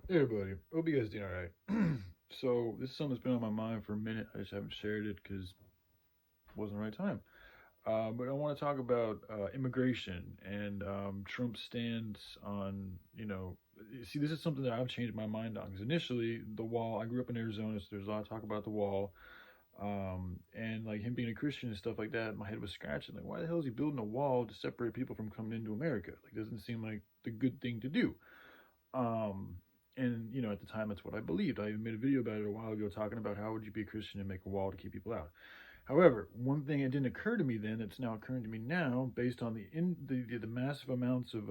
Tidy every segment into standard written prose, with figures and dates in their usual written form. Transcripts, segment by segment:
Hey everybody, hope you guys doing alright. So this is something that's been on my mind for a minute. I just haven't shared it because it wasn't the right time. But I want to talk about immigration and Trump's stance on, see, this is something that I've changed my mind on. Because initially, the wall, I grew up in Arizona, so there's a lot of talk about the wall. And like him being a Christian and stuff like that, my head was scratching. Like, why the hell is he building a wall to separate people from coming into America? Like, doesn't seem like the good thing to do. Um, and at the time, that's what I believed. I even made a video about it a while ago, talking about how would you be a Christian and make a wall to keep people out. However, one thing that didn't occur to me then, that's now occurring to me now, based on the massive amounts of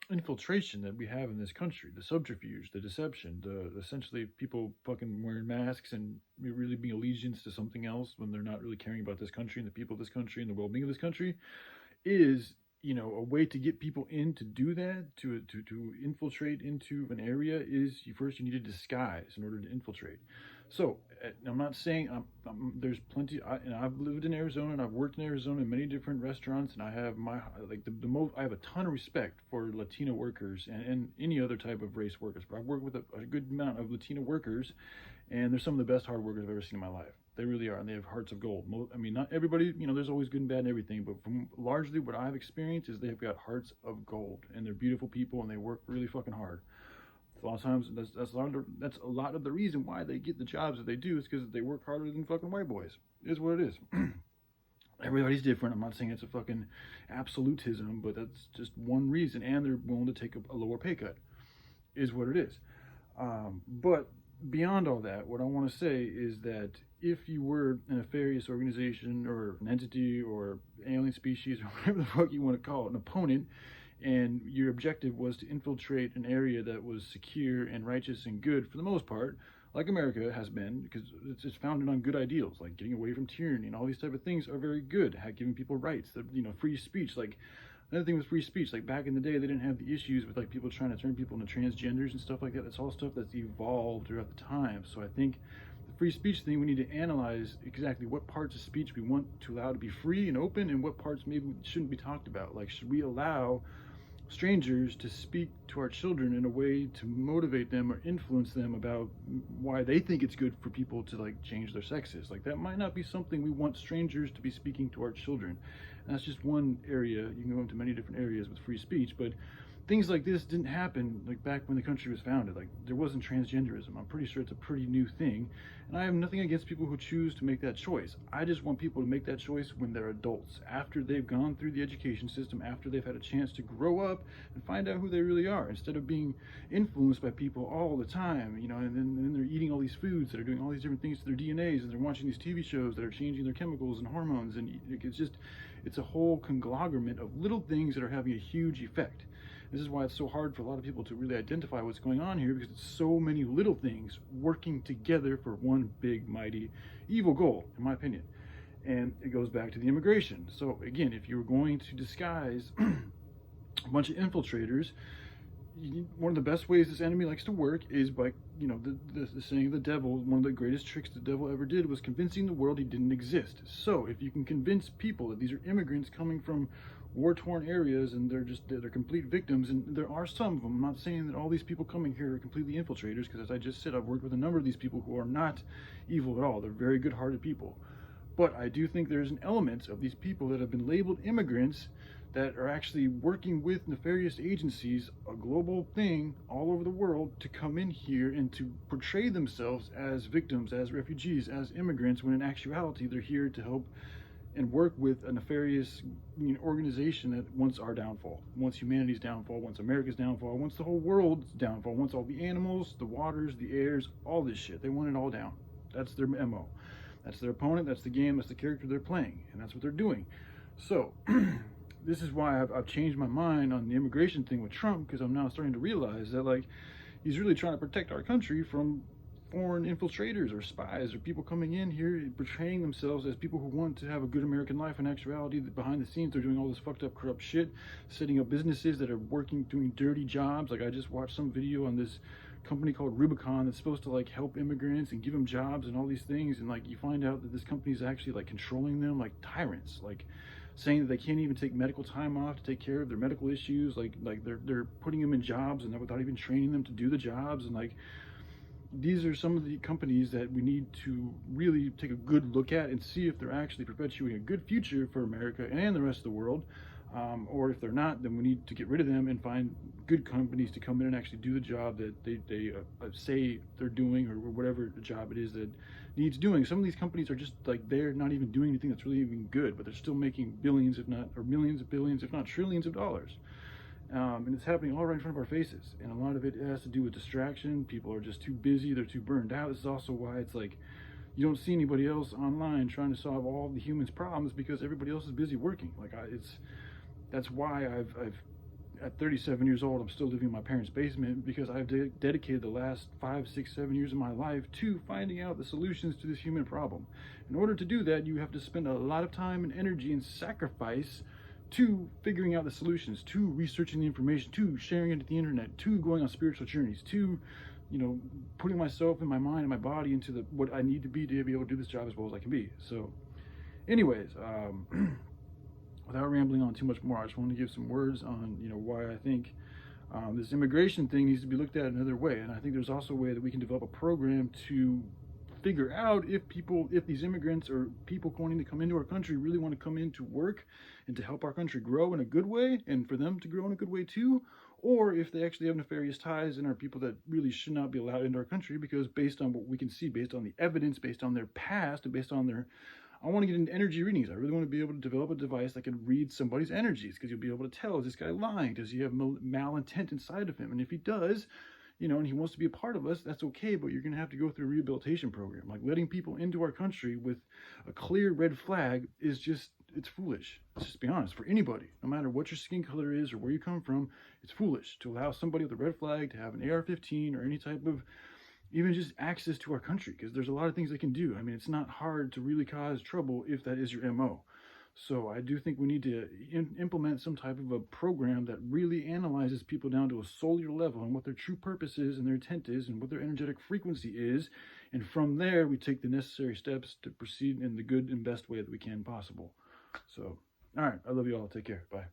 infiltration that we have in this country, the subterfuge, the deception, the essentially people fucking wearing masks and really being allegiance to something else when they're not really caring about this country and the people of this country and the well-being of this country, is a way to get people in to do that, to infiltrate into an area, is you need to disguise in order to infiltrate. So I'm not saying there's plenty, and I've lived in Arizona and I've worked in Arizona in many different restaurants, and I have my like the most, I have a ton of respect for Latino workers and any other type of race workers, but I've worked with a good amount of Latino workers, and they're some of the best hard workers I've ever seen in my life. They really are, and they have hearts of gold. I mean, not everybody, there's always good and bad and everything, but from largely what I've experienced is they've got hearts of gold, and they're beautiful people, and they work really fucking hard. A lot of times, that's a lot of the reason why they get the jobs that they do is because they work harder than fucking white boys. Is what it is. Everybody's different. I'm not saying it's a fucking absolutism, but that's just one reason, and they're willing to take a lower pay cut. Is what it is. But beyond all that, what I want to say is that if you were a nefarious organization or an entity or alien species or whatever the fuck you want to call it, an opponent, and your objective was to infiltrate an area that was secure and righteous and good for the most part, like America has been, because it's founded on good ideals, like getting away from tyranny and all these type of things are very good, giving people rights, free speech, like another thing with free speech, like back in the day, they didn't have the issues with like people trying to turn people into transgenders and stuff like that. That's all stuff that's evolved throughout the time. So I think the free speech thing, we need to analyze exactly what parts of speech we want to allow to be free and open, and what parts maybe shouldn't be talked about. Like, should we allow strangers to speak to our children in a way to motivate them or influence them about why they think it's good for people to like change their sexes? Like, that might not be something we want strangers to be speaking to our children. And that's just one area. You can go into many different areas with free speech, but things like this didn't happen like back when the country was founded. Like, there wasn't transgenderism. I'm pretty sure it's a pretty new thing, and I have nothing against people who choose to make that choice. I just want people to make that choice when they're adults, after they've gone through the education system, after they've had a chance to grow up and find out who they really are, instead of being influenced by people all the time, and then they're eating all these foods that are doing all these different things to their DNAs, and they're watching these TV shows that are changing their chemicals and hormones, and it's a whole conglomerate of little things that are having a huge effect. This is why it's so hard for a lot of people to really identify what's going on here, because it's so many little things working together for one big, mighty, evil goal, in my opinion. And it goes back to the immigration. So again, if you're going to disguise a bunch of infiltrators, one of the best ways this enemy likes to work is by, the saying of the devil, one of the greatest tricks the devil ever did was convincing the world he didn't exist. So if you can convince people that these are immigrants coming from war-torn areas and they're complete victims, and there are some of them, I'm not saying that all these people coming here are completely infiltrators, because as I just said, I've worked with a number of these people who are not evil at all. They're very good-hearted people. But I do think there's an element of these people that have been labeled immigrants that are actually working with nefarious agencies, a global thing all over the world, to come in here and to portray themselves as victims, as refugees, as immigrants, when in actuality they're here to help and work with a nefarious organization that wants our downfall, wants humanity's downfall, wants America's downfall, wants the whole world's downfall, wants all the animals, the waters, the airs, all this shit. They want it all down. That's their MO. That's their opponent, that's the game, that's the character they're playing, and that's what they're doing. So, this is why I've changed my mind on the immigration thing with Trump, because I'm now starting to realize that, like, he's really trying to protect our country from foreign infiltrators or spies or people coming in here portraying themselves as people who want to have a good American life. In actuality, behind the scenes, they're doing all this fucked up, corrupt shit, setting up businesses that are working, doing dirty jobs. Like, I just watched some video on this company called Rubicon that's supposed to like help immigrants and give them jobs and all these things, and like you find out that this company is actually like controlling them like tyrants. Like, saying that they can't even take medical time off to take care of their medical issues. Like they're putting them in jobs and without even training them to do the jobs. And like, these are some of the companies that we need to really take a good look at and see if they're actually perpetuating a good future for America and the rest of the world. Or if they're not, then we need to get rid of them and find good companies to come in and actually do the job that they say they're doing, or whatever the job it is that needs doing. Some of these companies are just like, they're not even doing anything that's really even good, but they're still making billions, if not, or millions of billions, if not trillions of dollars. And it's happening all right in front of our faces. And a lot of it has to do with distraction. People are just too busy. They're too burned out. This is also why it's like, you don't see anybody else online trying to solve all the humans' problems, because everybody else is busy working. That's why I've at 37 years old, I'm still living in my parents' basement, because I've dedicated the last 5, 6, 7 years of my life to finding out the solutions to this human problem. In order to do that, you have to spend a lot of time and energy and sacrifice to figuring out the solutions, to researching the information, to sharing it to the internet, to going on spiritual journeys, to, you know, putting myself and my mind and my body into what I need to be able to do this job as well as I can be. So anyways, without rambling on too much more, I just want to give some words on, you know, why I think this immigration thing needs to be looked at another way. And I think there's also a way that we can develop a program to figure out if these immigrants or people wanting to come into our country really want to come in to work and to help our country grow in a good way, and for them to grow in a good way too, or if they actually have nefarious ties and are people that really should not be allowed into our country, because based on what we can see, based on the evidence, based on their past, and based on their, I want to get into energy readings. I really want to be able to develop a device that can read somebody's energies, because you'll be able to tell, is this guy lying? Does he have malintent inside of him? And if he does, you know, and he wants to be a part of us, that's okay, but you're going to have to go through a rehabilitation program. Like, letting people into our country with a clear red flag is just, it's foolish. Let's just be honest. For anybody, no matter what your skin color is or where you come from, it's foolish to allow somebody with a red flag to have an AR-15 or any type of even just access to our country, because there's a lot of things they can do. I mean, it's not hard to really cause trouble if that is your MO. So I do think we need to implement some type of a program that really analyzes people down to a cellular level and what their true purpose is and their intent is and what their energetic frequency is. And from there, we take the necessary steps to proceed in the good and best way that we can possible. So, all right. I love you all. Take care. Bye.